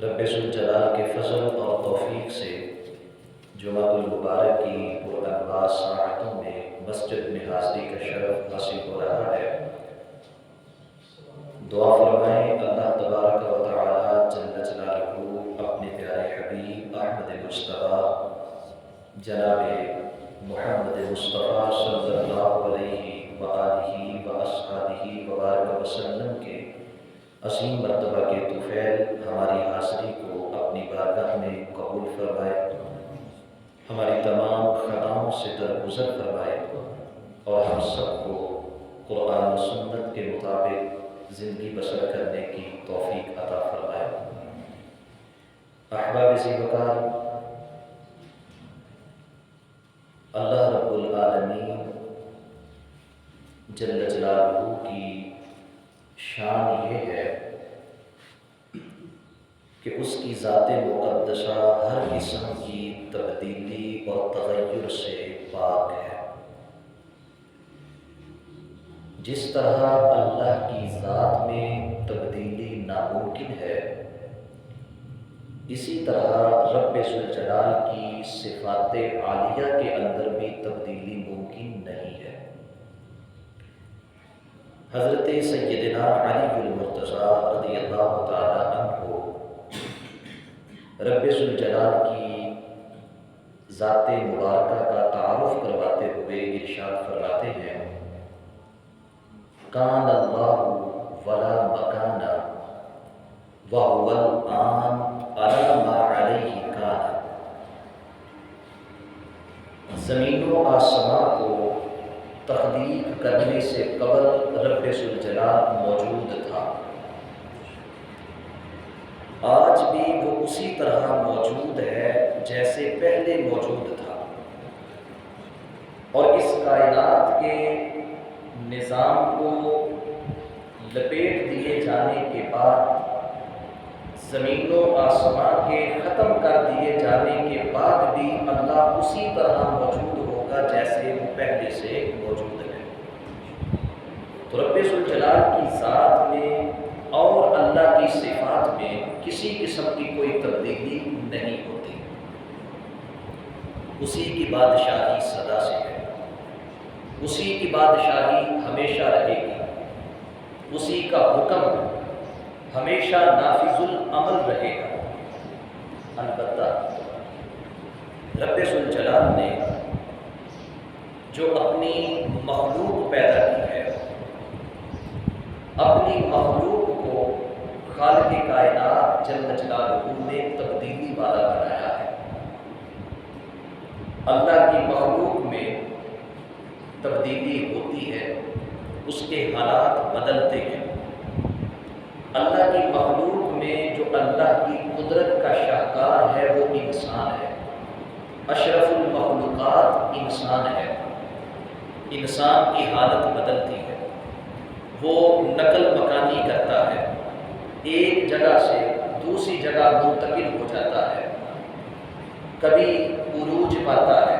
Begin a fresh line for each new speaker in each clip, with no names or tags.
رب ذوالجلال کے فضل اور توفیق سے جمعہ المبارک کی پرانوار ساعتوں میں مسجد میں حاضری کا شرف حاصل ہو رہا ہے۔ دعا فرمائیں اللہ تبارک و تعالی جل جلالہ اپنے پیارے حبیب احمد مجتبیٰ جناب محمد مصطفیٰ صلی اللہ علیہ وآلہ وآصحابہ وبارک وسلم کے عظیم مرتبہ کے طفیل ہماری حاضری کو اپنی بارگاہ میں قبول فرمائے، ہماری تمام خطاؤں سے درگزر فرمائے اور ہم سب کو قرآن و سنت کے مطابق زندگی بسر کرنے کی توفیق عطا فرمائے۔ احباب ذی وقار، اللہ رب العالمین جل جلالہ کی شان یہ ہے کہ اس کی ذات مقدسہ ہر قسم کی تبدیلی اور تغیر سے پاک ہے۔ جس طرح اللہ کی ذات میں تبدیلی ناممکن ہے، اسی طرح رب ذوالجلال کی صفات عالیہ کے اندر بھی تبدیلی ممکن نہیں ہے۔ حضرت سیدنا علی المرتضیٰ رضی اللہ تعالی عنہ رب ذوالجلال کی ذات مبارکہ کا تعارف کرواتے ہوئے ارشاد فرماتے ہیں، کان اللہ ولا مکان وہو الآن علی ما علیہ کان۔ زمین و آسمان کو تخلیق کرنے سے قبل رب ذوالجلال موجود تھا، آج بھی وہ اسی طرح موجود ہے جیسے پہلے موجود تھا، اور اس کائنات کے نظام کو لپیٹ دیے جانے کے بعد، زمین و آسمان کے ختم کر دیے جانے کے بعد بھی اللہ اسی طرح موجود ہوگا جیسے وہ پہلے سے موجود ہے۔ تو رب ذوالجلال کی ذات میں اور اللہ کی صفات میں کسی قسم کی کوئی تبدیلی نہیں ہوتی، اسی کی بادشاہی سدا سے ہے، اسی کی بادشاہی ہمیشہ رہے گی، اسی کا حکم ہمیشہ نافذ العمل رہے گا۔ البتہ رب ذوالجلال نے جو اپنی مخلوق پیدا کی ہے، اپنی مخلوق کو خالق کائنات جل جلالہ نے تبدیلی والا بنایا ہے۔ اللہ کی مخلوق میں تبدیلی ہوتی ہے، اس کے حالات بدلتے ہیں۔ اللہ کی مخلوق میں جو اللہ کی قدرت کا شاہکار ہے وہ انسان ہے، اشرف المخلوقات انسان ہے۔ انسان کی حالت بدلتی ہے، وہ نقل مکانی کرتا ہے، ایک جگہ سے دوسری جگہ منتقل ہو جاتا ہے، کبھی عروج پاتا ہے،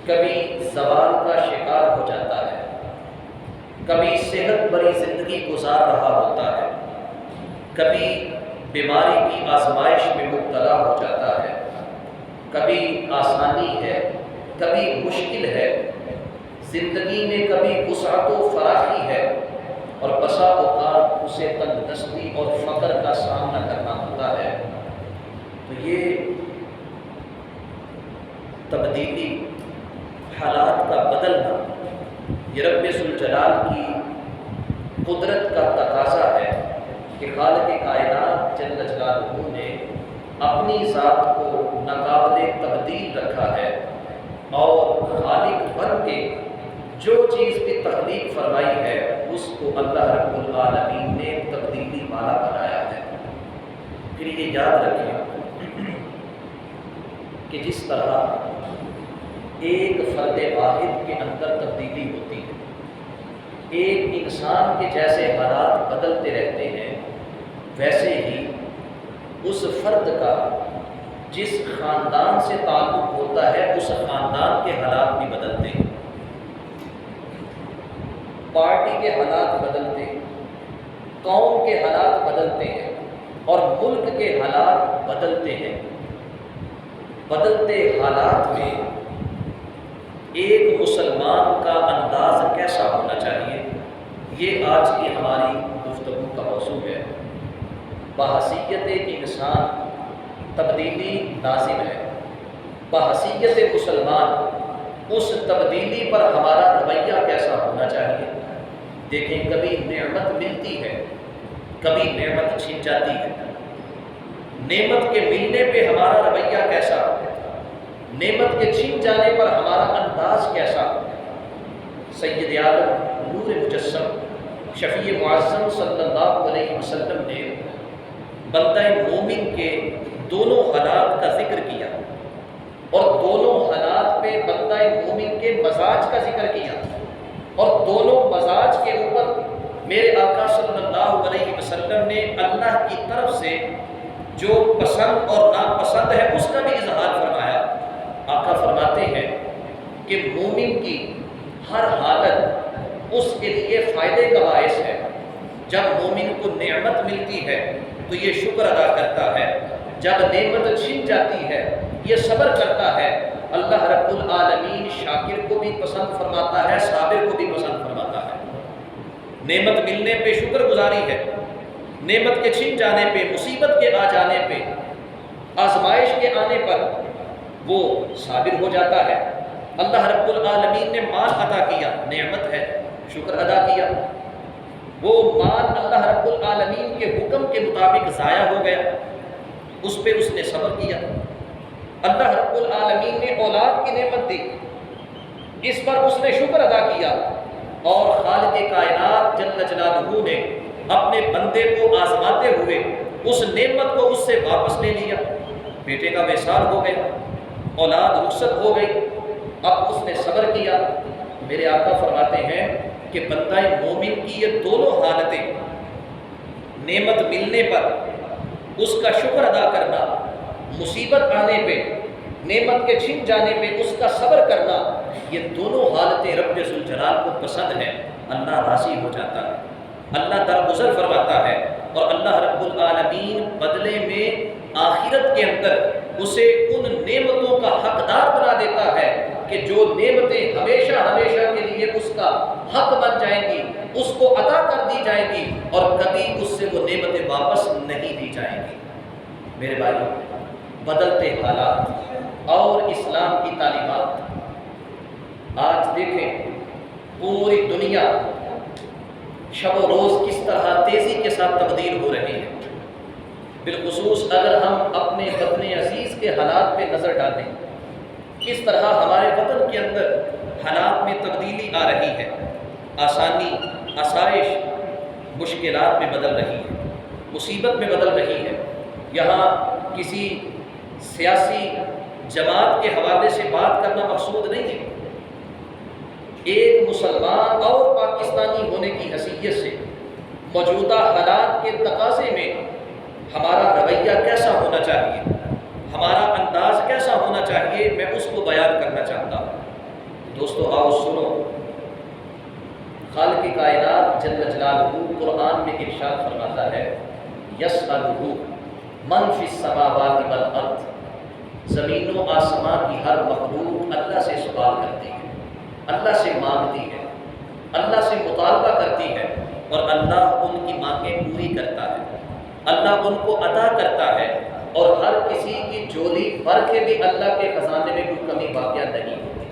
کبھی زوال کا شکار ہو جاتا ہے، کبھی صحت بری زندگی گزار رہا ہوتا ہے، کبھی بیماری کی آزمائش میں مبتلا ہو جاتا ہے، کبھی آسانی ہے، کبھی مشکل ہے، زندگی میں کبھی وسعت و فراخی ہے، اور بسا اوقات اسے تنگ دستی اور فقر کا سامنا کرنا ہوتا ہے۔ تو یہ تبدیلی، حالات کا بدلنا، یہ رب ذوالجلال کی قدرت کا تقاضا ہے کہ خالق کائنات جل جلالہ نے اپنی ذات کو ناقابل تبدیل رکھا ہے، اور خالق بن کے جو چیز بھی تخلیق فرمائی ہے اس کو اللہ رب العالمین نے تبدیلی والا بنایا ہے۔ پھر یہ یاد رکھیں کہ جس طرح ایک فرد واحد کے اندر تبدیلی ہوتی ہے، ایک انسان کے جیسے حالات بدلتے رہتے ہیں، ویسے ہی اس فرد کا جس خاندان سے تعلق ہوتا ہے اس خاندان کے حالات بھی بدلتے ہیں، پارٹی کے حالات بدلتے ہیں، قوم کے حالات بدلتے ہیں، اور ملک کے حالات بدلتے ہیں، بدلتے حالات میں ایک مسلمان کا انداز کیسا ہونا چاہیے، یہ آج کی ہماری گفتگو کا موضوع ہے۔ بحیثیت انسان تبدیلی لازم ہے، بحیثیت مسلمان اس تبدیلی پر ہمارا رویہ کیسا ہونا چاہیے۔ دیکھیں، کبھی نعمت ملتی ہے، کبھی نعمت چھن جاتی ہے۔ نعمت کے ملنے پہ ہمارا رویہ کیسا ہو، نعمت کے چھن جانے پر ہمارا انداز کیسا ہو۔ سید عالم نور مجسم شفیع معظم صلی اللہ علیہ وسلم نے بندہ مومن کے دونوں حالات کا ذکر کیا اور دونوں حالات پہ بندہ مومن کے مزاج کا ذکر کیا، اور دونوں مزاج کے اوپر میرے آقا صلی اللہ علیہ وسلم نے اللہ کی طرف سے جو پسند اور ناپسند ہے اس کا بھی اظہار فرمایا۔ آقا فرماتے ہیں کہ مومن کی ہر حالت اس کے لیے فائدے کا باعث ہے۔ جب مومن کو نعمت ملتی ہے تو یہ شکر ادا کرتا ہے، جب نعمت چھن جاتی ہے یہ صبر کرتا ہے۔ اللہ رب العالمین شاکر کو بھی پسند فرماتا ہے، صابر کو بھی پسند فرماتا ہے۔ نعمت ملنے پہ شکر گزاری ہے، نعمت کے چھن جانے پہ، مصیبت کے آ جانے پہ، آزمائش کے آنے پر وہ صابر ہو جاتا ہے۔ اللہ رب العالمین نے مال عطا کیا، نعمت ہے، شکر ادا کیا۔ وہ مال اللہ رب العالمین کے حکم کے مطابق ضائع ہو گیا، اس پہ اس نے صبر کیا۔ اللہ رب العالمین نے اولاد کی نعمت دی، اس پر اس نے شکر ادا کیا، اور خالق کائنات جل جلالہ نے اپنے بندے کو آزماتے ہوئے اس نعمت کو اس سے واپس لے لیا۔ بیٹے کا وصال ہو گیا، اولاد رخصت ہو گئی، اب اس نے صبر کیا۔ میرے آقا فرماتے ہیں کہ بندہ مومن کی یہ دونوں حالتیں، نعمت ملنے پر اس کا شکر ادا کرنا، مصیبت آنے پہ، نعمت کے چھن جانے پہ اس کا صبر کرنا، یہ دونوں حالتیں رب ذوالجلال کو پسند ہیں۔ اللہ راضی ہو جاتا ہے، اللہ درگزر فرماتا ہے، اور اللہ رب العالمین بدلے میں آخرت کے اندر اسے ان نعمتوں کا حقدار بنا دیتا ہے کہ جو نعمتیں ہمیشہ ہمیشہ کے لیے اس کا حق بن جائیں گی، اس کو عطا کر دی جائیں گی، اور کبھی اس سے وہ نعمتیں واپس نہیں دی جائیں گی۔ میرے بھائیوں، بدلتے حالات اور اسلام کی تعلیمات، آج دیکھیں پوری دنیا شب و روز کس طرح تیزی کے ساتھ تبدیل ہو رہی ہے۔ بالخصوص اگر ہم اپنے وطن عزیز کے حالات پہ نظر ڈالیں، کس طرح ہمارے وطن کے اندر حالات میں تبدیلی آ رہی ہے، آسانی، آسائش مشکلات میں بدل رہی ہے، مصیبت میں بدل رہی ہے۔ یہاں کسی سیاسی جماعت کے حوالے سے بات کرنا مقصود نہیں ہے، ایک مسلمان اور پاکستانی ہونے کی حیثیت سے موجودہ حالات کے تقاضے میں ہمارا رویہ کیسا ہونا چاہیے، ہمارا انداز کیسا ہونا چاہیے، میں اس کو بیان کرنا چاہتا ہوں۔ دوستو آؤ سنو، خالق کائنات جل جلالہ قرآن میں ارشاد فرماتا ہے، یسألہ من فی السماوات والارض، زمین و آسمان کی ہر مخلوق اللہ سے سوال کرتی ہے، اللہ سے مانگتی ہے، اللہ سے مطالبہ کرتی ہے، اور اللہ ان کی مانگیں پوری کرتا ہے، اللہ ان کو عطا کرتا ہے، اور ہر کسی کی جولی بھر کے بھی اللہ کے خزانے میں کوئی کمی واقعہ نہیں ہوتی۔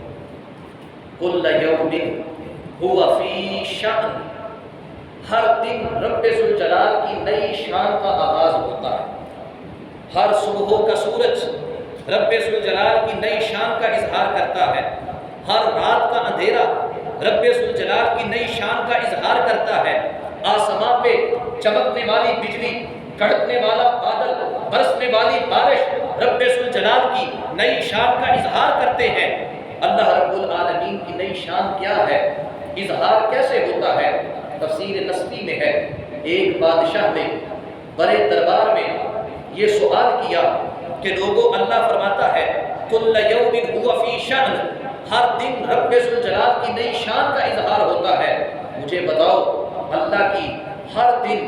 کل یوم هو فی شأن، ہر دن رب ذوالجلال کی نئی شان کا آغاز ہوتا ہے۔ ہر صبح کا سورج رب ذوالجلال کی نئی شان کا اظہار کرتا ہے، ہر رات کا اندھیرا رب ذوالجلال کی نئی شان کا اظہار کرتا ہے۔ آسمان پہ چمکنے والی بجلی، کڑکنے والا بادل، برسنے والی بارش رب ذوالجلال کی نئی شان کا اظہار کرتے ہیں۔ اللہ رب العالمین کی نئی شان کیا ہے، اظہار کیسے ہوتا ہے؟ تفسیر نسبی میں ہے، ایک بادشاہ نے بڑے دربار میں یہ سوال کیا کہ لوگوں، اللہ فرماتا ہے کل یوم هو فی شأن، ہر دن رب ذوالجلال کی نئی شان کا اظہار ہوتا ہے، مجھے بتاؤ اللہ کی ہر دن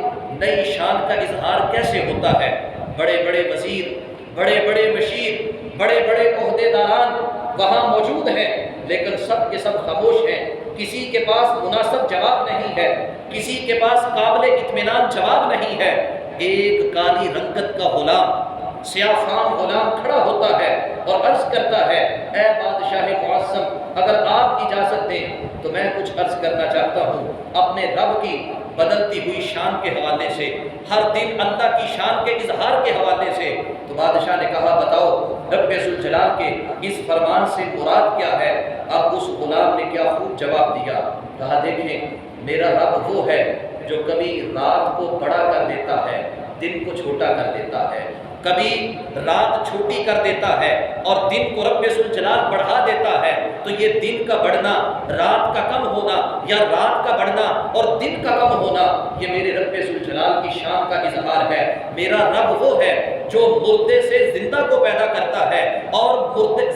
نئی شان کا اظہار کیسے ہوتا ہے؟ بڑے بڑے وزیر، بڑے بڑے مشیر، بڑے بڑے عہدیداران وہاں موجود ہیں، لیکن سب کے سب خاموش ہیں، کسی کے پاس مناسب جواب نہیں ہے، کسی کے پاس قابل اطمینان جواب نہیں ہے۔ ایک کالی رنگت کا غلام، سیاہ فام غلام کھڑا ہوتا ہے اور عرض کرتا ہے، اے بادشاہ معظم، اگر آپ اجازت دیں تو میں کچھ عرض کرنا چاہتا ہوں اپنے رب کی بدلتی ہوئی شان کے حوالے سے، ہر دن اللہ کی شان کے اظہار کے حوالے سے۔ تو بادشاہ نے کہا، بتاؤ رب ذوالجلال کے اس فرمان سے مراد کیا ہے؟ اب اس غلام نے کیا خوب جواب دیا، کہا، دیکھیں میرا رب وہ ہے جو کبھی رات کو بڑا کر دیتا ہے، دن کو چھوٹا کر دیتا ہے، کبھی رات چھوٹی کر دیتا ہے اور دن کو رب ذوالجلال بڑھا دیتا ہے۔ تو یہ دن کا بڑھنا، رات کا کم ہونا، یا رات کا بڑھنا اور دن کا کم ہونا، یہ میرے رب ذوالجلال کی شان کا اظہار ہے۔ میرا رب وہ ہے جو مردے سے زندہ کو پیدا کرتا ہے اور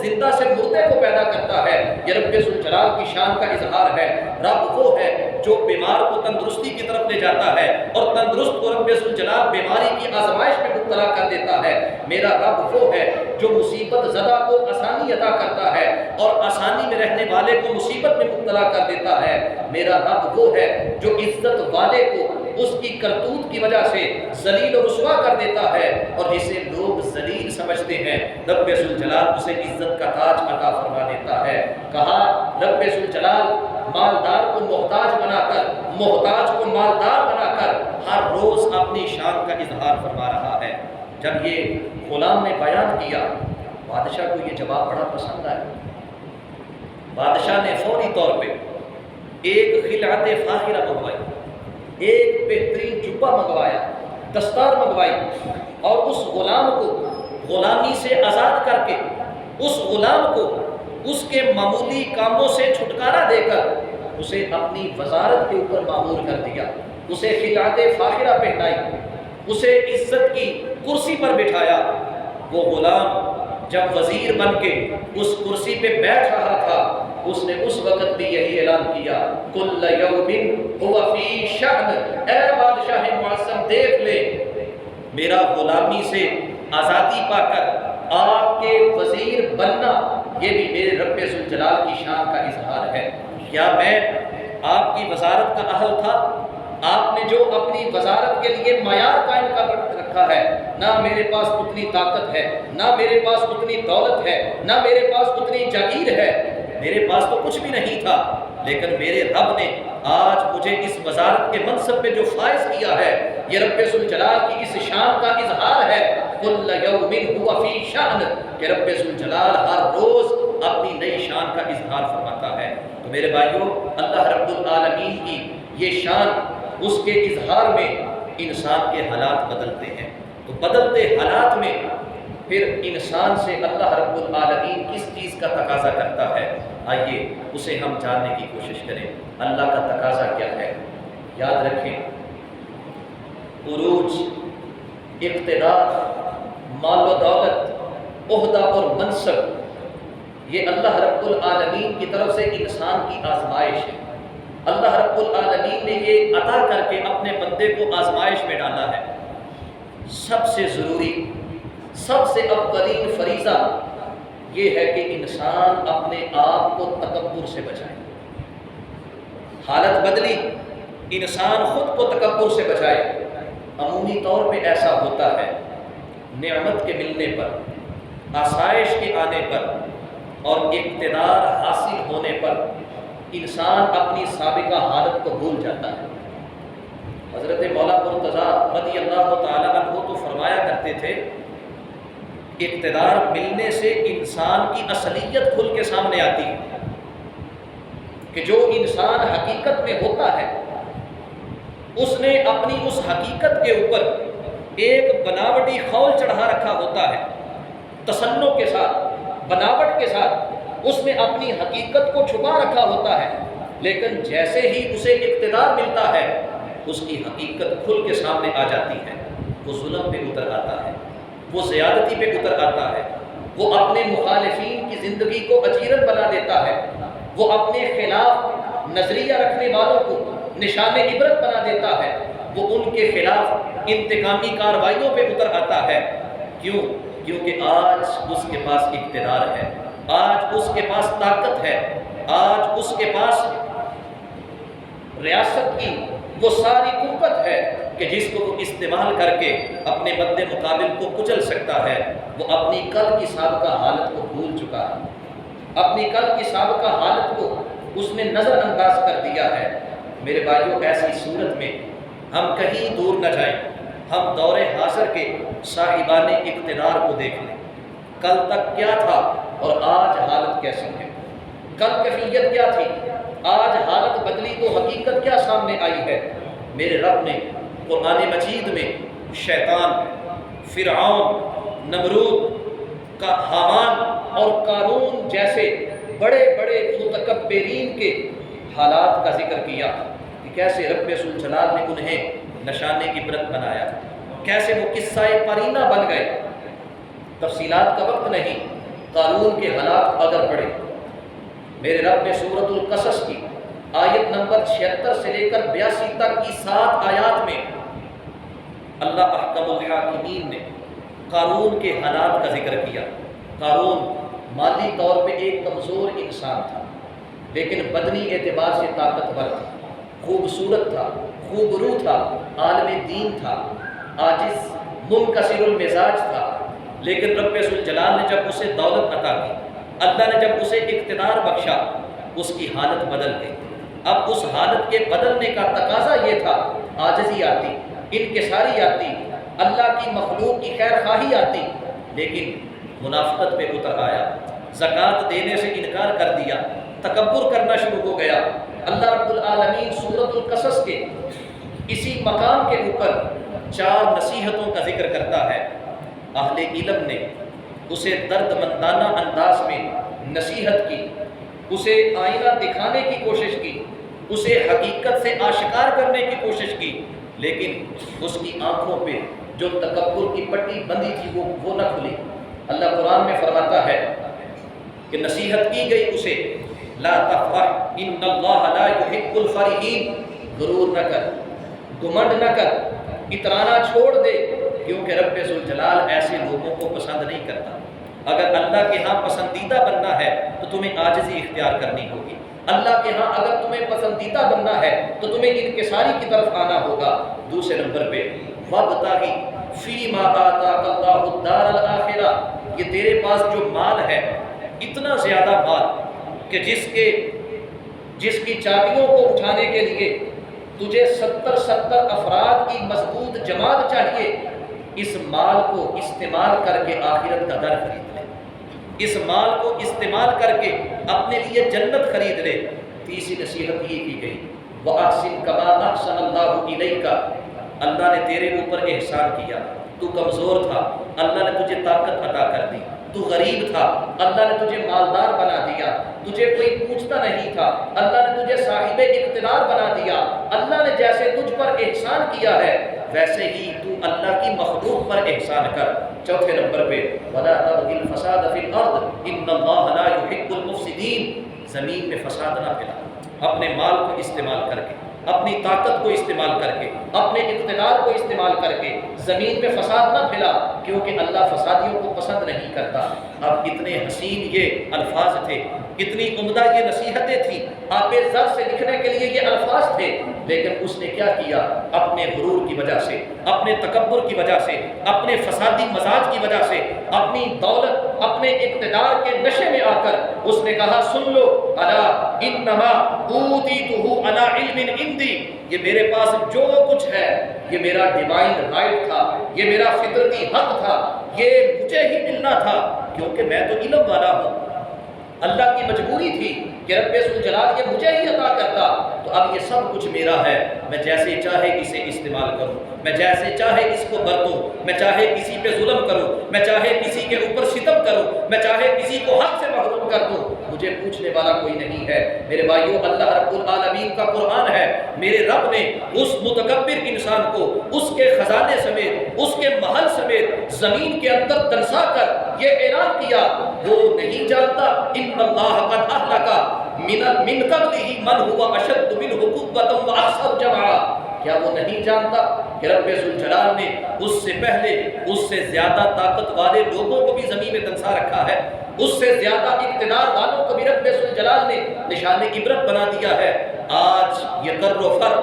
زندہ سے مردے کو پیدا کرتا ہے، یہ رب ذوالجلال کی شان کا اظہار ہے۔ رب وہ ہے جو بیمار کو تندرستی کی طرف لے جاتا ہے اور تندرست کو رب ذوالجلال بیماری کی آزمائش میں مبتلا کر دیتا ہے۔ میرا رب وہ ہے جو مصیبت زدہ کو آسانی عطا کرتا ہے اور آسانی میں رہنے والے کو مصیبت میں مبتلا کر دیتا ہے۔ میرا رب وہ ہے جو عزت والے کو اس کی کرتوت کی وجہ سے ذلیل و رسوا کر دیتا ہے، اور جسے لوگ ذلیل سمجھتے ہیں رب ذوالجلال اسے عزت کا تاج عطا فرما دیتا ہے۔ کہا، رب ذوالجلال مالدار کو محتاج بنا کر، محتاج کو مالدار بنا کر ہر روز اپنی شان کا اظہار فرما رہا ہے۔ جب یہ غلام نے بیان کیا، بادشاہ کو یہ جواب بڑا پسند آیا۔ بادشاہ نے فوری طور پہ ایک خلعت فاخرہ منگوائی، ایک بہترین جبہ منگوایا، دستار منگوائی، اور اس غلام کو غلامی سے آزاد کر کے، اس غلام کو اس کے معمولی کاموں سے چھٹکارا دے کر اسے اپنی وزارت کے اوپر مامور کر دیا، اسے خلعت فاخرہ پہنائی، اسے عزت کی کرسی پر بٹھایا۔ وہ غلام جب وزیر بن کے اس کرسی پہ بیٹھ رہا تھا، اس نے اس وقت بھی یہی اعلان کیا، کل یوم هو فی شأن، اے بادشاہ معظم دیکھ لے، میرا غلامی سے آزادی پا کر آپ کے وزیر بننا، یہ بھی میرے رب ذوالجلال کی شان کا اظہار ہے۔ کیا میں آپ کی وزارت کا اہل تھا؟ آپ نے جو اپنی وزارت کے لیے معیار قائم کر رکھا ہے، نہ میرے پاس اتنی طاقت ہے، نہ میرے پاس اتنی دولت ہے، نہ میرے پاس اتنی جاگیر ہے، میرے پاس تو کچھ بھی نہیں تھا، لیکن میرے رب نے آج مجھے اس وزارت کے منصب پہ جو فائز کیا ہے، یہ رب ذوالجلال کی اس شان کا اظہار ہے۔ کل یوم هو فی شأن، کہ رب ذوالجلال ہر روز اپنی نئی شان کا اظہار فرماتا ہے۔ تو میرے بھائیوں، اللہ رب العالمین کی یہ شان، اس کے اظہار میں انسان کے حالات بدلتے ہیں۔ تو بدلتے حالات میں پھر انسان سے اللہ رب العالمین کس چیز کا تقاضا کرتا ہے؟ آئیے اسے ہم جاننے کی کوشش کریں۔ اللہ کا تقاضا کیا ہے؟ یاد رکھیں، عروج، اقتدار، مال و دولت، عہدہ اور منصب، یہ اللہ رب العالمین کی طرف سے انسان کی آزمائش ہے۔ اللہ رب العالمین نے یہ عطا کر کے اپنے بندے کو آزمائش میں ڈالا ہے۔ سب سے ضروری، سب سے اولین فریضہ یہ ہے کہ انسان اپنے آپ کو تکبر سے بچائے۔ حالت بدلی، انسان خود کو تکبر سے بچائے۔ عمومی طور پہ ایسا ہوتا ہے، نعمت کے ملنے پر، آسائش کے آنے پر اور اقتدار حاصل ہونے پر انسان اپنی سابقہ حالت کو بھول جاتا ہے۔ حضرت مولا مرتضیٰ رضی اللہ تعالیٰ عنہ تو فرمایا کرتے تھے، اقتدار ملنے سے انسان کی اصلیت کھل کے سامنے آتی ہے، کہ جو انسان حقیقت میں ہوتا ہے، اس نے اپنی اس حقیقت کے اوپر ایک بناوٹی خول چڑھا رکھا ہوتا ہے، تصنع کے ساتھ، بناوٹ کے ساتھ اس نے اپنی حقیقت کو چھپا رکھا ہوتا ہے، لیکن جیسے ہی اسے اقتدار ملتا ہے، اس کی حقیقت کھل کے سامنے آ جاتی ہے۔ وہ ظلم پہ اتر آتا ہے، وہ زیادتی پہ اتر آتا ہے، وہ اپنے مخالفین کی زندگی کو اجیرن بنا دیتا ہے، وہ اپنے خلاف نظریہ رکھنے والوں کو نشان عبرت بنا دیتا ہے، وہ ان کے خلاف انتقامی کارروائیوں پہ اتر آتا ہے۔ کیوں؟ کیونکہ آج اس کے پاس اقتدار ہے، آج اس کے پاس طاقت ہے، آج اس کے پاس ریاست کی وہ ساری قوت ہے کہ جس کو وہ استعمال کر کے اپنے مد مقابل کو کچل سکتا ہے۔ وہ اپنی کل کی سابقہ حالت کو بھول چکا ہے، اپنی کل کی سابقہ حالت کو اس نے نظر انداز کر دیا ہے۔ میرے بھائیوں، ایسی صورت میں ہم کہیں دور نہ جائیں، ہم دور حاضر کے صاحبان اقتدار کو دیکھ لیں۔ کل تک کیا تھا اور آج حالت کیسی ہے؟ کل کیفیت کیا تھی، آج حالت بدلی تو حقیقت کیا سامنے آئی ہے؟ میرے رب نے قرآن مجید میں شیطان، فرعون، نمرود کا، حامان اور قارون جیسے بڑے بڑے متکبرین کے حالات کا ذکر کیا کہ کیسے رب ذوالجلال نے انہیں نشان عبرت بنایا، کیسے وہ قصہ پرینہ بن گئے۔ تفصیلات کا وقت نہیں، قارون کے حالات اگر پڑھے، میرے رب نے سورۃ القصص کی آیت نمبر 76 سے لے کر 82 تک کی 7 آیات میں اللہ احکم الحاکمین نے قارون کے حالات کا ذکر کیا۔ قارون مالی طور پہ ایک کمزور انسان تھا، لیکن بدنی اعتبار سے طاقتور تھا، خوبصورت تھا، خوبرو تھا، عالم دین تھا، عاجز منکسر المزاج تھا۔ لیکن رب ذوالجلال نے جب اسے دولت عطا کی، اللہ نے جب اسے اقتدار بخشا، اس کی حالت بدل گئی۔ اب اس حالت کے بدلنے کا تقاضا یہ تھا، عاجزی آتی، انکساری آتی، اللہ کی مخلوق کی خیر خواہی آتی، لیکن منافقت پہ اتر آیا، زکوٰۃ دینے سے انکار کر دیا، تکبر کرنا شروع ہو گیا۔ اللہ رب العالمین سورۃ القصص کے اسی مقام کے اوپر 4 نصیحتوں کا ذکر کرتا ہے۔ اہل علم نے اسے درد مندانہ انداز میں نصیحت کی، اسے آئینہ دکھانے کی کوشش کی، اسے حقیقت سے آشکار کرنے کی کوشش کی، لیکن اس کی آنکھوں پہ جو تکبر کی پٹی بندھی تھی وہ نہ کھلی۔ اللہ قرآن میں فرماتا ہے کہ نصیحت کی گئی اسے، لا تفرح ان اللہ لا يحب الفرحین، غرور نہ کر، گھمنڈ نہ کر، اترانا چھوڑ دے، کیونکہ رب ذوالجلال ایسے لوگوں کو پسند نہیں کرتا۔ اگر اللہ کے ہاں پسندیدہ بننا ہے تو تمہیں عاجزی اختیار کرنی ہوگی، اللہ کے ہاں اگر تمہیں پسندیدہ بننا ہے تو تمہیں انکساری کی طرف آنا ہوگا۔ دوسرے نمبر پہ وابتغی فیما آتاک اللہ الدار الآخرہ، یہ تیرے پاس جو مال ہے، اتنا زیادہ مال کہ جس کی چابیوں کو اٹھانے کے لیے تجھے 70 افراد کی مضبوط جماعت چاہیے، اس مال کو استعمال کر کے آخرت کا در خرید لے، اس مال کو استعمال کر کے اپنے لیے جنت خرید لے۔ تیسری نصیحت یہ کی گئی، وَأَحْسِنْ كَمَا أَحْسَنَ اللَّهُ إِلَيْكَ، اللہ نے تیرے اوپر احسان کیا، تو کمزور تھا، اللہ نے تجھے طاقت عطا کر دی، تو غریب تھا، اللہ نے تجھے مالدار بنا دیا، تجھے کوئی پوچھتا نہیں تھا، اللہ نے تجھے صاحب اقتدار بنا دیا۔ اللہ نے جیسے تجھ پر احسان کیا ہے ویسے ہی تو اللہ کی مخلوق پر احسان کر۔ چوتھے نمبر پہ وَلَا تَبْغِ الْفَسَادَ فِي الْأَرْضِ إِنَّ اللَّهَ لَا يُحِبُّ الْمُفْسِدِينَ، زمین میں فساد نہ پھیلا، اپنے مال کو استعمال کر کے، اپنی طاقت کو استعمال کر کے، اپنے اقتدار کو استعمال کر کے زمین پہ فساد نہ پھیلا، کیونکہ اللہ فسادیوں کو پسند نہیں کرتا۔ اب اتنے حسین یہ الفاظ تھے، اتنی عمدہ یہ نصیحتیں تھیں، آپ ذر سے لکھنے کے لیے یہ الفاظ تھے، لیکن اس نے کیا کیا؟ اپنے غرور کی وجہ سے، اپنے تکبر کی وجہ سے، اپنے فسادی مزاج کی وجہ سے، اپنی دولت، اپنے اقتدار کے نشے میں آ کر اس نے کہا، سن لو، الا انما اوتیتہ علی علم عندی، یہ میرے پاس جو کچھ ہے یہ میرا ڈیوائن رائٹ تھا، یہ میرا فطرتی حق تھا، یہ مجھے ہی ملنا تھا، کیونکہ میں تو علم والا ہوں۔ اللہ کی مجبوری تھی کہ رب ذوالجلال یہ مجھے ہی عطا کرتا، تو اب یہ سب کچھ میرا ہے، میں جیسے چاہے اسے استعمال کروں، میں جیسے چاہے اس کو برتوں، میں چاہے کسی پہ ظلم کروں، میں چاہے کسی کے اوپر ستم کروں، میں چاہے کسی کو حق سے محروم کر دوں، مجھے پوچھنے والا کوئی نہیں ہے۔ میرے بھائیوں، اللہ رب العالمین کا قرآن ہے، میرے رب نے اس متکبر انسان کو اس کے خزانے سمیت، اس کے محل سمیت زمین کے اندر دنسا کر یہ اعلان کیا، وہ نہیں جانتا ان اللہ قد اہلک من قبلہ من هو اشد منہ قوۃ واکثر جمعا، کیا وہ نہیں جانتا کہ رب ذوالجلال نے اس سے پہلے اس سے زیادہ طاقت والے لوگوں کو بھی زمین میں دنسا رکھا ہے، اس سے زیادہ اقتدار والوں کو بھی رب ذوالجلال نے نشان عبرت بنا دیا ہے۔ آج یہ کر و فر،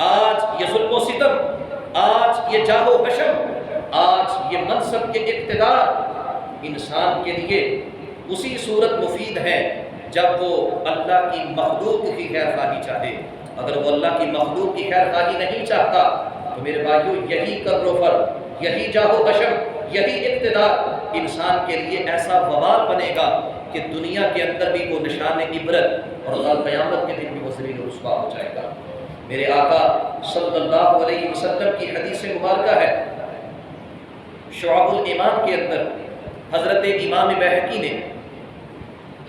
آج یہ ظلم و ستم، آج یہ جاہ و حشم، آج یہ منصب کے اقتدار انسان کے لیے اسی صورت مفید ہے جب وہ اللہ کی مخلوق کی خیر خواہی چاہے۔ اگر وہ اللہ کی مخلوق کی خیر خواہی نہیں چاہتا تو میرے بھائیو یہی کر و فر، یہی جاہ و حشم، یہی اقتدار انسان کے لیے ایسا وبال بنے گا کہ دنیا کے اندر بھی وہ نشان عبرت اور غال قیامت کے دن بھی وہ ذلیل و رسوا ہو جائے گا۔ میرے آقا صلی اللہ علیہ وسلم کی حدیث مبارکہ ہے، شعب الایمان کے اندر حضرت امام بہقی نے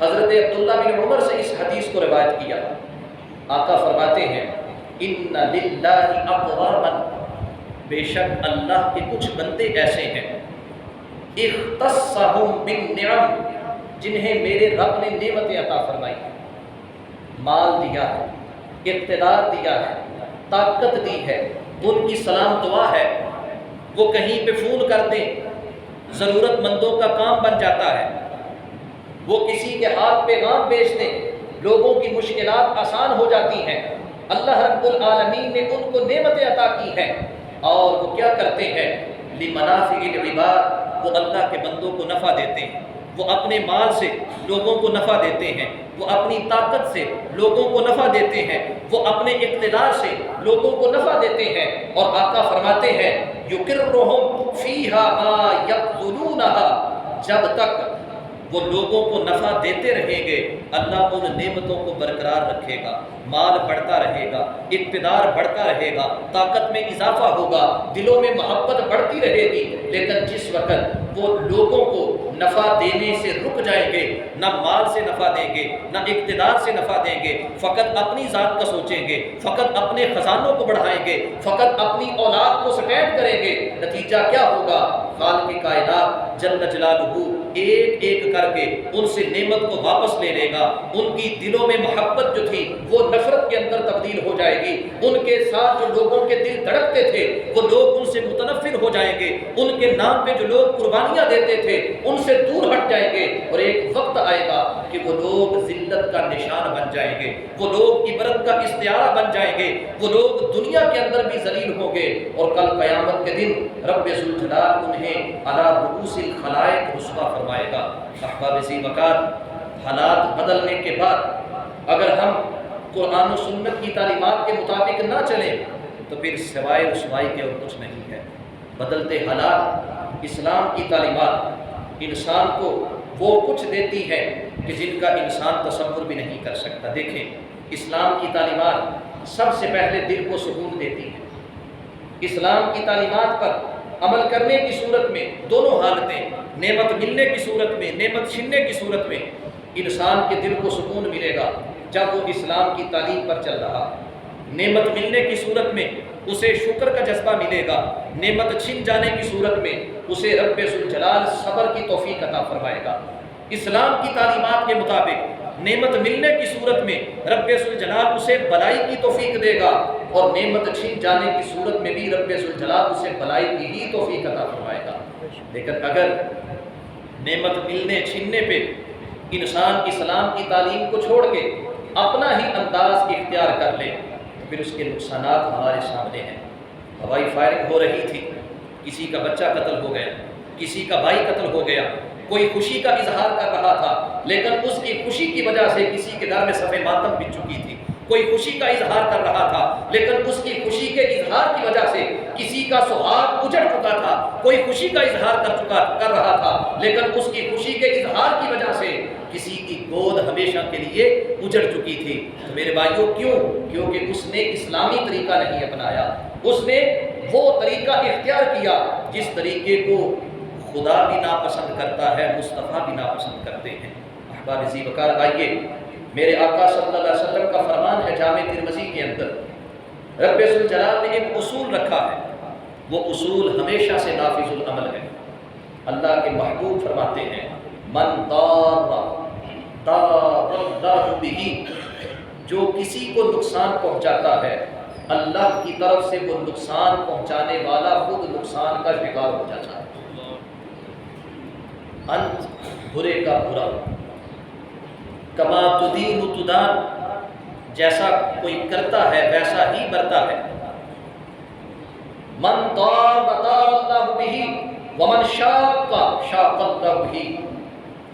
حضرت عبداللہ بن عمر سے اس حدیث کو روایت کیا۔ آقا فرماتے ہیں ان للہ اقواما، بے شک اللہ کے کچھ بندے ایسے ہیں اختصہم بالنعم، جنہیں میرے رب نے نعمتیں عطا فرمائی، مال دیا ہے، اقتدار دیا ہے، طاقت دی ہے، ان کی سلام دعا ہے، وہ کہیں پہ فون کر دیں ضرورت مندوں کا کام بن جاتا ہے، وہ کسی کے ہاتھ پیغام بیچ دیں لوگوں کی مشکلات آسان ہو جاتی ہیں۔ اللہ رب العالمین نے ان کو نعمتیں عطا کی ہیں اور وہ کیا کرتے ہیں، لمنافع العباد، وہ اللہ کے بندوں کو نفع دیتے ہیں، وہ اپنے مال سے لوگوں کو نفع دیتے ہیں، وہ اپنی طاقت سے لوگوں کو نفع دیتے ہیں، وہ اپنے اقتدار سے لوگوں کو نفع دیتے ہیں۔ اور آقا فرماتے ہیں یقرہم فیہا ما یبذلونہا، جب تک وہ لوگوں کو نفع دیتے رہیں گے اللہ ان نعمتوں کو برقرار رکھے گا، مال بڑھتا رہے گا، اقتدار بڑھتا رہے گا، طاقت میں اضافہ ہوگا، دلوں میں محبت بڑھتی رہے گی۔ لیکن جس وقت وہ لوگوں کو نفع دینے سے رک جائیں گے، نہ مال سے نفع دیں گے، نہ اقتدار سے نفع دیں گے، فقط اپنی ذات کا سوچیں گے، فقط اپنے خزانوں کو بڑھائیں گے، فقط اپنی اولاد کو سٹینڈ کریں گے، نتیجہ کیا ہوگا، خالق کائنات جل جلالہ ایک ایک کر کے ان سے نعمت کو واپس لے لے گا، ان کی دلوں میں محبت جو تھی وہ نفرت کے اندر تبدیل ہو جائے گی، ان کے ساتھ جو لوگوں کے دل دھڑکتے تھے وہ لوگ ان سے متنفر ہو جائیں گے، ان کے نام پہ جو لوگ قربانیاں دیتے تھے ان سے دور ہٹ جائیں گے، اور ایک وقت آئے گا کہ وہ لوگ ذلت کا نشان بن جائیں گے، وہ لوگ عبرت کا استعارہ بن جائیں گے، وہ لوگ دنیا کے اندر بھی ذلیل ہوں گے، اور کل قیامت کے دن رب ذوالجلال انہیں علی رؤوس الخلائق رسوا فرمائے گا۔ احباب ذی وقار، حالات بدلنے کے بعد اگر ہم قرآن و سنت کی تعلیمات کے مطابق نہ چلیں تو پھر سوائے رسوائی کے اور کچھ نہیں ہے۔ بدلتے حالات، اسلام کی تعلیمات انسان کو وہ کچھ دیتی ہے کہ جن کا انسان تصور بھی نہیں کر سکتا۔ دیکھیں، اسلام کی تعلیمات سب سے پہلے دل کو سکون دیتی ہے۔ اسلام کی تعلیمات پر عمل کرنے کی صورت میں دونوں حالتیں، نعمت ملنے کی صورت میں، نعمت چھننے کی صورت میں، انسان کے دل کو سکون ملے گا جب وہ اسلام کی تعلیم پر چل رہا۔ نعمت ملنے کی صورت میں اسے شکر کا جذبہ ملے گا، نعمت چھن جانے کی صورت میں اسے رب ذوالجلال صبر کی توفیق عطا فرمائے گا۔ اسلام کی تعلیمات کے مطابق نعمت ملنے کی صورت میں رب ذوالجلال اسے بلائی کی توفیق دے گا، اور نعمت چھن جانے کی صورت میں بھی رب ذوالجلال اسے بلائی کی ہی توفیق عطا فرمائے گا۔ لیکن اگر نعمت ملنے چھننے پہ انسان اسلام کی تعلیم کو چھوڑ کے اپنا ہی انداز اختیار کر لے تو پھر اس کے نقصانات ہمارے سامنے ہیں۔ ہوائی فائرنگ ہو رہی تھی، کسی کا بچہ قتل ہو گیا، کسی کا بھائی قتل ہو گیا، کوئی خوشی کا اظہار کر رہا تھا لیکن اس کی خوشی کی وجہ سے کسی کے گھر میں صفحہ ماتم بچ چکی تھی، کوئی خوشی کا اظہار کر رہا تھا لیکن اس کی خوشی کے اظہار کی وجہ سے کسی کا سہاگ اجڑ چکا تھا، کوئی خوشی کا اظہار کر رہا تھا لیکن اس کی خوشی کے اظہار کی وجہ سے کسی کی گود ہمیشہ کے لیے اجڑ چکی تھی۔ تو میرے بھائیوں کیوں؟ کیونکہ اس نے اسلامی طریقہ نہیں اپنایا، اس نے وہ طریقہ اختیار کیا جس طریقے کو خدا بھی ناپسند کرتا ہے، مصطفیٰ بھی ناپسند کرتے ہیں۔ احباب ذی وقار، آئیے، میرے آقا صلی اللہ علیہ وسلم کا فرمان ہے جامع ترمذی کے اندر، رب ذوالجلال نے ایک اصول رکھا ہے، وہ اصول ہمیشہ سے نافذ العمل ہے۔ اللہ کے محبوب فرماتے ہیں من ضار ضار اللہ بہ، جو کسی کو نقصان پہنچاتا ہے اللہ کی طرف سے وہ نقصان پہنچانے والا خود نقصان کا شکار ہو جاتا ہے۔ انت برے کا برا، کما تدین تدان، جیسا کوئی کرتا ہے ویسا ہی برتا ہے۔ من طار طار اللہ بہ ومن شاق شاق اللہ بہ،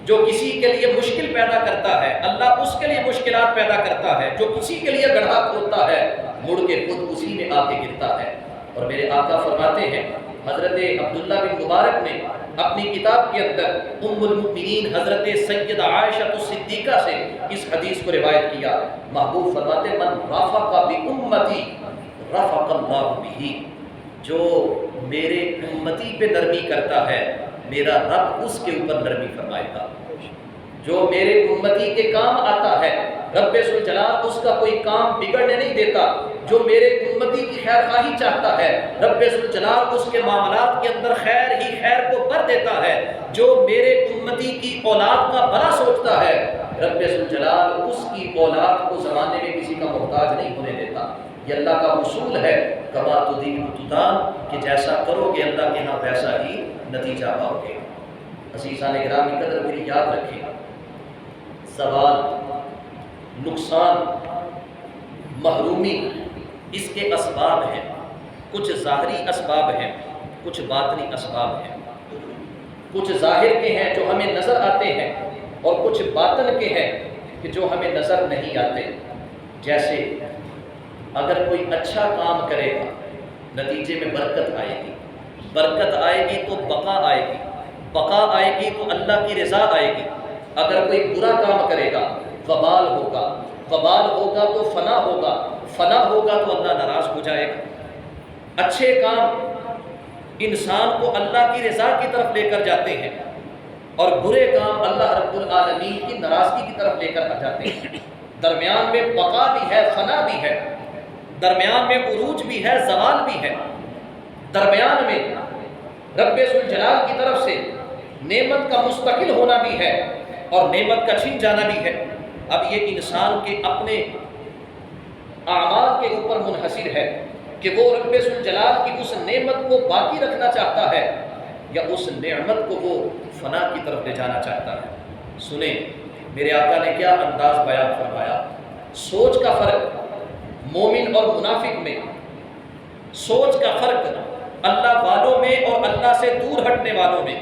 جو کسی کے لیے مشکل پیدا کرتا ہے اللہ اس کے لیے مشکلات پیدا کرتا ہے، جو کسی کے لیے گڑھا کھودتا ہے مڑ کے خود اسی میں آ کے گرتا ہے۔ اور میرے آقا فرماتے ہیں، حضرت عبداللہ بن مبارک نے اپنی کتاب کے اندر ام المؤمنین حضرت سید عائشہ الصدیقہ سے اس حدیث کو روایت کیا۔ محبوب فرماتے من رفق بامتی رفق اللہ بہ، جو میرے امتی پہ نرمی کرتا ہے میرا رب اس کے اوپر نرمی فرمائے گا۔ جو میرے امتی کے کام آتا ہے رب ذوالجلال اس کا کوئی کام بگڑنے نہیں دیتا۔ جو میرے امتی کی خیر خواہی چاہتا ہے رب ذوالجلال اس کے معاملات کے اندر خیر ہی خیر کو بھر دیتا ہے۔ جو میرے امتی کی اولاد کا بھلا سوچتا ہے رب ذوالجلال اس کی اولاد کو زمانے میں کسی کا محتاج نہیں ہونے دیتا۔ یہ اللہ کا اصول ہے، کما تدین تدان، کہ جیسا کرو گے اللہ کے ہاں ویسا ہی نتیجہ پاؤ گے۔ عزیزان گرامی قدر میری یاد رکھیں، زوال، نقصان، محرومی اس کے اسباب ہیں، کچھ ظاہری اسباب ہیں، کچھ باطنی اسباب ہیں۔ کچھ ظاہر کے ہیں جو ہمیں نظر آتے ہیں اور کچھ باطن کے ہیں کہ جو ہمیں نظر نہیں آتے۔ جیسے اگر کوئی اچھا کام کرے گا نتیجے میں برکت آئے گی، برکت آئے گی تو بقا آئے گی، بقا آئے گی تو اللہ کی رضا آئے گی۔ اگر کوئی برا کام کرے گا وبال ہوگا، وبال ہوگا تو فنا ہوگا، فنا ہوگا تو اللہ ناراض ہو جائے گا۔ اچھے کام انسان کو اللہ کی رضا کی طرف لے کر جاتے ہیں اور برے کام اللہ رب العالمین کی ناراضگی کی طرف لے کر آ جاتے ہیں۔ درمیان میں بقا بھی ہے، فنا بھی ہے، درمیان میں عروج بھی ہے، زوال بھی ہے، درمیان میں رب ذوالجلال کی طرف سے نعمت کا مستقل ہونا بھی ہے اور نعمت کا چھن جانا بھی ہے۔ اب یہ انسان کے اپنے اعمال کے اوپر منحصر ہے کہ وہ رب ذوالجلال کی اس نعمت کو باقی رکھنا چاہتا ہے یا اس نعمت کو وہ فنا کی طرف لے جانا چاہتا ہے۔ سنیں میرے آقا نے کیا انداز بیان فرمایا۔ سوچ کا فرق مومن اور منافق میں، سوچ کا فرق اللہ والوں میں اور اللہ سے دور ہٹنے والوں میں۔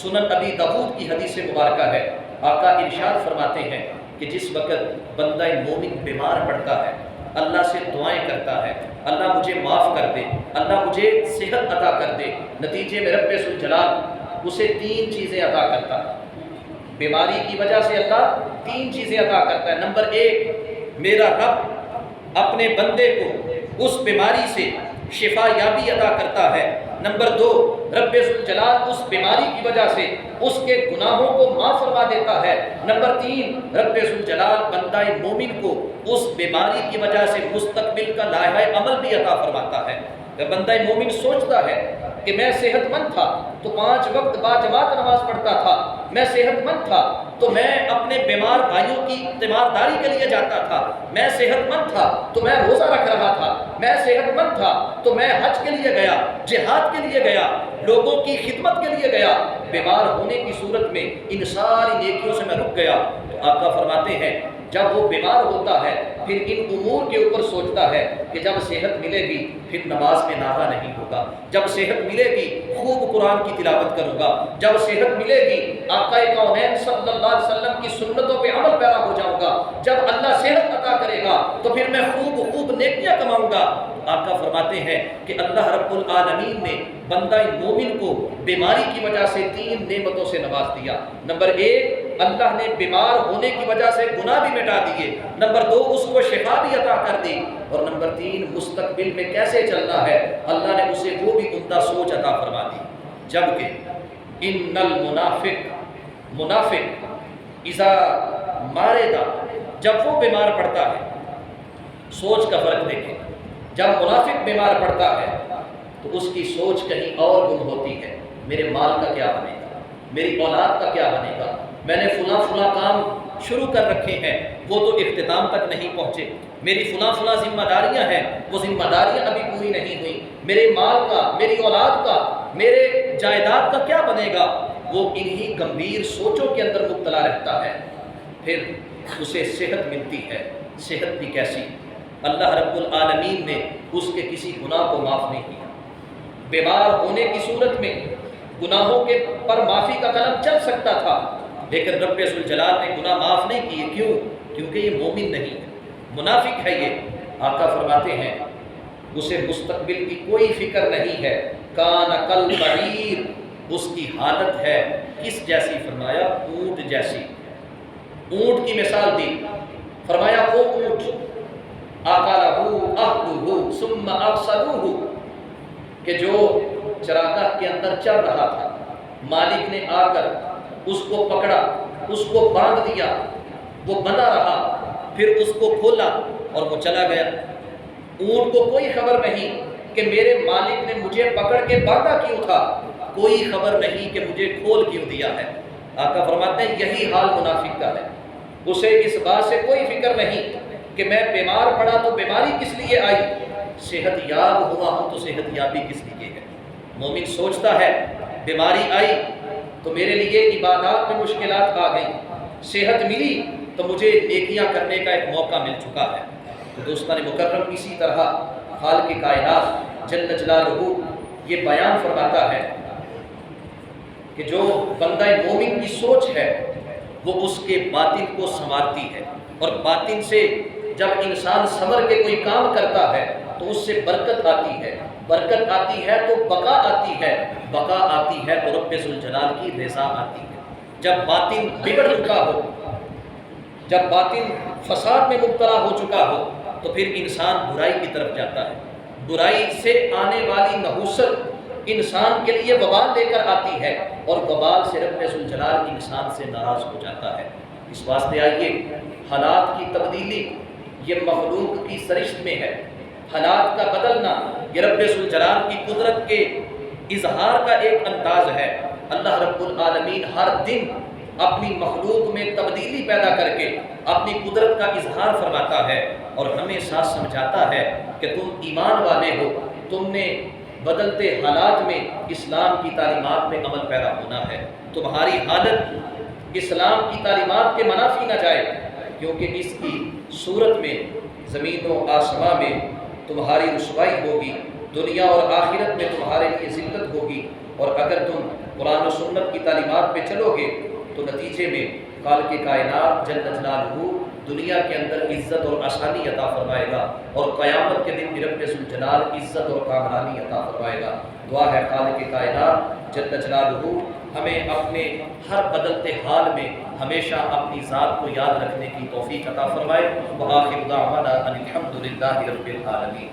سنن ابی داؤد کی حدیث مبارکہ ہے، آقا ارشاد فرماتے ہیں کہ جس وقت بندہ مومن بیمار پڑتا ہے اللہ سے دعائیں کرتا ہے، اللہ مجھے معاف کر دے، اللہ مجھے صحت عطا کر دے، نتیجے میں رب ذوالجلال اسے 3 چیزیں عطا کرتا ہے۔ بیماری کی وجہ سے اللہ 3 چیزیں عطا کرتا ہے۔ نمبر 1، میرا رب اپنے بندے کو اس بیماری سے شفا یابی عطا کرتا ہے۔ نمبر 2، رب ذوالجلال اس بیماری کی وجہ سے اس کے گناہوں کو معاف فرما دیتا ہے۔ نمبر 3، رب ذوالجلال بندہ مومن کو اس بیماری کی وجہ سے مستقبل کا لائحہ عمل بھی عطا فرماتا ہے۔ جب بندہ مومن سوچتا ہے کہ میں صحت مند تھا تو 5 وقت باجماعت نماز پڑھتا تھا، میں صحت مند تھا تو میں اپنے بیمار بھائیوں کی تیمارداری کے لیے جاتا تھا، میں صحت مند تھا تو میں روزہ رکھ رہا تھا، میں صحت مند تھا تو میں حج کے لیے گیا، جہاد کے لیے گیا، لوگوں کی خدمت کے لیے گیا۔ بیمار ہونے کی صورت میں ان ساری نیکیوں سے میں رک گیا۔ تو آقا فرماتے ہیں جب وہ بیمار ہوتا ہے پھر ان امور کے اوپر سوچتا ہے کہ جب صحت ملے گی پھر نماز میں ناغہ نہیں ہوگا، جب صحت ملے گی خوب قرآن کی تلاوت کروں گا، جب صحت ملے گی آقا کونین صلی اللہ علیہ وسلم کی سنتوں پہ عمل پیرا ہو جاؤں گا، جب اللہ صحت عطا کرے گا تو پھر میں خوب نیکیاں کماؤں گا۔ آقا فرماتے ہیں کہ اللہ رب العالمین نے بندہ مومن کو بیماری کی وجہ سے 3 نعمتوں سے نواز دیا۔ نمبر 1، اللہ نے بیمار ہونے کی وجہ سے گناہ بھی مٹا دیے۔ نمبر 2، اس کو شفا بھی عطا کر دی۔ اور نمبر 3، مستقبل میں کیسے چلنا ہے اللہ نے اسے وہ بھی عمدہ سوچ عطا فرما دی۔ جبکہ ان منافق اذا مارد، جب وہ بیمار پڑتا ہے، سوچ کا فرق دیکھیں، جب منافق بیمار پڑتا ہے تو اس کی سوچ کہیں اور گم ہوتی ہے، میرے مال کا کیا بنے گا، میری اولاد کا کیا بنے گا، میں نے فلاں کام شروع کر رکھے ہیں وہ تو اختتام تک نہیں پہنچے، میری فلاں فلاں ذمہ داریاں ہیں، وہ ذمہ داریاں ابھی پوری نہیں ہوئی، میرے مال کا، میری اولاد کا، میرے جائیداد کا کیا بنے گا، وہ انہی گمبھیر سوچوں کے اندر مبتلا رہتا ہے۔ پھر اسے صحت ملتی ہے، صحت بھی کیسی، اللہ رب العالمین نے اس کے کسی گناہ کو معاف نہیں کیا۔ بیمار ہونے کی صورت میں گناہوں کے پر معافی کا قلم چل سکتا تھا، لیکن رب ذوالجلال نے گناہ معاف نہیں کیے۔ کیوں؟ کیونکہ یہ مومن نہیں ہے، منافق ہے یہ۔ آقا فرماتے ہیں اسے مستقبل کی کوئی فکر نہیں ہے، کان کل بعیر، اس کی حالت ہے کس جیسی؟ فرمایا اونٹ جیسی۔ اونٹ کی مثال دی، فرمایا وہ اونٹ اکلہ اہلہ ثم ارسلوہ، کہ جو چراگاہ کے اندر چل رہا تھا، مالک نے آ کر اس کو پکڑا، اس کو باندھ دیا، وہ بندہ رہا، پھر اس کو کھولا اور وہ چلا گیا۔ اونٹ کو کوئی خبر نہیں کہ میرے مالک نے مجھے پکڑ کے باندھا کیوں تھا، کوئی خبر نہیں کہ مجھے کھول کیوں دیا ہے۔ آقا فرماتے ہیں یہی حال منافق کا ہے، اسے اس بات سے کوئی فکر نہیں کہ میں بیمار پڑا تو بیماری کس لیے آئی، صحت یاب ہوا ہوں تو صحت یابی کس لیے ہے۔ مومن سوچتا ہے بیماری آئی تو میرے لیے عبادات میں مشکلات آ گئی، صحت ملی تو مجھے نیکیاں کرنے کا ایک موقع مل چکا ہے۔ تو دوستان مکرم، اسی طرح خالق کائنات جل جلالہ یہ بیان فرماتا ہے کہ جو بندہ مومن کی سوچ ہے وہ اس کے باطن کو سنوارتی ہے، اور باطن سے جب انسان سنور کے کوئی کام کرتا ہے تو اس سے برکت آتی ہے، برکت آتی ہے تو بقا آتی ہے، بقا آتی ہے تو رب ذوالجلال کی رضا آتی ہے۔ جب باطن بگڑ چکا ہو، جب باطن فساد میں مبتلا ہو چکا ہو تو پھر انسان برائی کی طرف جاتا ہے، برائی سے آنے والی نحوست انسان کے لیے وبال لے کر آتی ہے، اور وبال سے رب ذوالجلال انسان سے ناراض ہو جاتا ہے۔ اس واسطے آئیے حالات کی تبدیلی یہ مخلوق کی سرشت میں ہے، حالات کا بدلنا یہ رب ذوالجلال کی قدرت کے اظہار کا ایک انداز ہے۔ اللہ رب العالمین ہر دن اپنی مخلوق میں تبدیلی پیدا کر کے اپنی قدرت کا اظہار فرماتا ہے، اور ہمیں ساتھ سمجھاتا ہے کہ تم ایمان والے ہو، تم نے بدلتے حالات میں اسلام کی تعلیمات میں عمل پیرا ہونا ہے، تمہاری حالت اسلام کی تعلیمات کے منافی نہ جائے، کیونکہ اس کی صورت میں زمین و آسمان میں تمہاری رسوائی ہوگی، دنیا اور آخرت میں تمہارے لیے ذلت ہوگی، اور اگر تم قرآن و سنت کی تعلیمات پہ چلو گے تو نتیجے میں خالق کائنات جل جلالہ دنیا کے اندر عزت اور آسانی عطا فرمائے گا، اور قیامت کے دن بھی رب ذوالجلال عزت اور کامرانی عطا فرمائے گا۔ دعا ہے خالق کائنات جل جلالہ ہمیں اپنے ہر بدلتے حال میں ہمیشہ اپنی ذات کو یاد رکھنے کی توفیق عطا فرمائے۔ وآخر دعوانا ان الحمد للہ رب العالمین۔